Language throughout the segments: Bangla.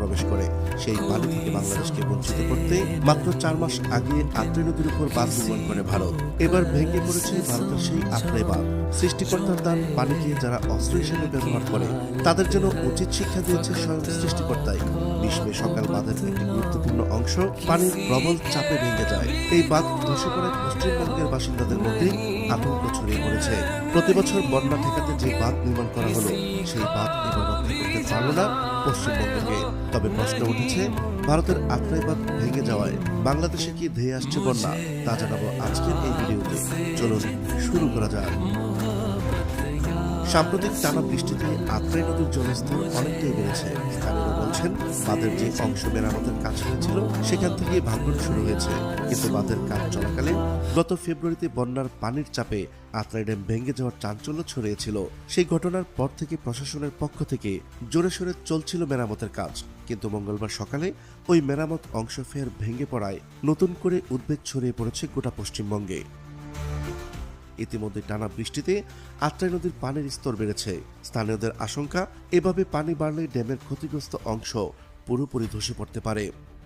প্রবেশ করে। সেই পানি থেকে বাংলাদেশকে বঞ্চিত করতে মাত্র 4 মাস আগে আত্রাই নদীর উপর বাঁধ নির্মাণ করে ভারত। এবার ভেঙে পড়েছে ভারতের সেই আত্রাই বাঁধ। সৃষ্টিকর্তার দান পানিকে যারা অস্ত্র হিসেবে ব্যবহার করে তাদের জন্য উচিত শিক্ষা দিয়েছে স্বয়ং সৃষ্টিকর্তাই। 20 মে সকাল বাঁধের একটি গুরুত্বপূর্ণ অংশ পানির প্রবল চাপে ভেঙে যায়। এই বাঁধ ধসে পড়ে পশ্চিমবঙ্গের বাসিন্দাদের মধ্যে আতঙ্ক ছড়িয়ে পড়েছে। প্রতি বছর বন্যা ঠেকাতে যে বাঁধ নির্মাণ করা হলো সেই বাঁধ এবার রক্ষা করতে পারল না পশ্চিমবঙ্গকে। তবে প্রশ্ন উঠেছে, ভারতের আত্রাই বাঁধ ভেঙে যাওয়ায় বাংলাদেশে কি ধেয়ে আসছে বন্যা? তা জানাবো আজকের এই ভিডিওতে। চলুন শুরু করা যাক। সাম্প্রতিক টানা বৃষ্টিতে আত্রাই নদীর জলস্তর অনেকটাই বেড়েছে। স্থানীয়রা বলছেন, বাঁধের যে অংশ মেরামতের কাজ হয়েছিল সেখান থেকে ভাঙন শুরু হয়েছে। কিন্তু বাঁধের কাজ চলাকালীন গত ফেব্রুয়ারিতে বন্যার পানির চাপে আত্রাই ড্যাম ভেঙে যাওয়ার চাঞ্চল্য ছড়িয়েছিল। সেই ঘটনার পর থেকে প্রশাসনের পক্ষ থেকে জোরে সোরে চলছিল মেরামতের কাজ। কিন্তু মঙ্গলবার সকালে ওই মেরামত অংশ ফের ভেঙে পড়ায় নতুন করে উদ্বেগ ছড়িয়ে পড়েছে গোটা পশ্চিমবঙ্গে। ইতিমধ্যে টানা বৃষ্টিতে আত্রাই নদীর পানির স্তর বেড়েছে। স্থানীয়দের আশঙ্কা, এভাবে পানি বাড়লে ড্যামের ক্ষতিগ্রস্ত অংশ পুরোপুরি ধসে পড়তে পারে।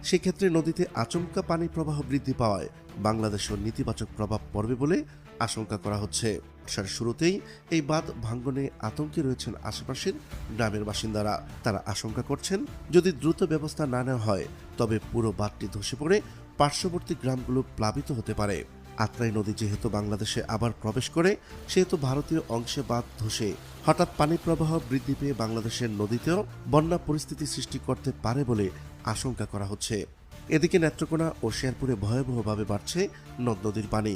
সেক্ষেত্রে নদীতে আচমকা পানি প্রবাহ বৃদ্ধি পাওয়ায় বাংলাদেশের নেতিবাচক প্রভাব পড়বে বলে আশঙ্কা করা হচ্ছে। বর্ষার শুরুতেই এই বাঁধ ভাঙ্গনে আতঙ্কে রয়েছেন আশেপাশের গ্রামের বাসিন্দারা। তারা আশঙ্কা করছেন, যদি দ্রুত ব্যবস্থা না নেওয়া হয় তবে পুরো বাঁধটি ধসে পড়ে পার্শ্ববর্তী গ্রামগুলো প্লাবিত হতে পারে। আত্রাই নদী যেহেতু বাংলাদেশে আবার প্রবেশ করে, সেহেতু ভারতীয় অংশে বাঁধ ধসে হঠাৎ পানি প্রবাহ বৃদ্ধি পেয়ে বাংলাদেশের নদীতেও বন্যা পরিস্থিতি সৃষ্টি করতে পারে বলে আশঙ্কা করা হচ্ছে। এদিকে নেত্রকোনা ও শেরপুরে ভয়াবহভাবে বাড়ছে নদ নদীর পানি।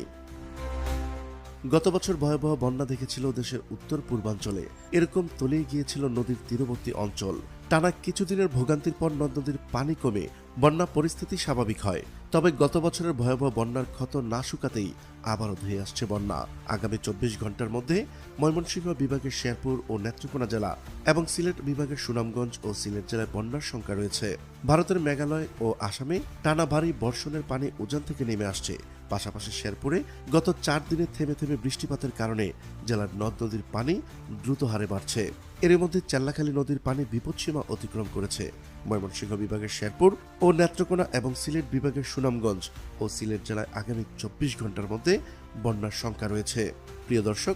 গত বছর ভয়াবহ বন্যা দেখেছিল দেশের উত্তর পূর্বাঞ্চলে। এরকম তলিয়ে গিয়েছিল নদীর তীরবর্তী অঞ্চল। টানা কিছুদিনের ভোগান্তির পর নদ নদীর পানি কমে বন্যা পরিস্থিতি স্বাভাবিক হয়। তবে গত বছরের ভয়াবহ বন্যার ক্ষত না শুকাতেই আবারও ধেয়ে আসছে বন্যা। আগামী 24 ঘন্টার মধ্যে ময়মনসিংহ বিভাগের শেরপুর ও নেত্রকোনা জেলা এবং সিলেট বিভাগের সুনামগঞ্জ ও সিলেট জেলায় বন্যার সংখ্যা রয়েছে। ভারতের মেঘালয় ও আসামে টানা ভারী বর্ষণের পানি উজান থেকে নেমে আসছে। পাশাপাশি শেরপুরে গত 4 দিনে থেমে থেমে বৃষ্টিপাতের কারণে জেলার নদ নদীর পানি দ্রুত হারে বাড়ছে। এর মধ্যে চেল্লাখালী নদীর পানি বিপদসীমা অতিক্রম করেছে। ময়মনসিংহ বিভাগের শেরপুর ও নেত্রকোনা এবং সিলেট বিভাগের সুনামগঞ্জ ও সিলেট জেলায় আগামী 24 ঘন্টার মধ্যে বন্যার সংখ্যা রয়েছে। প্রিয় দর্শক,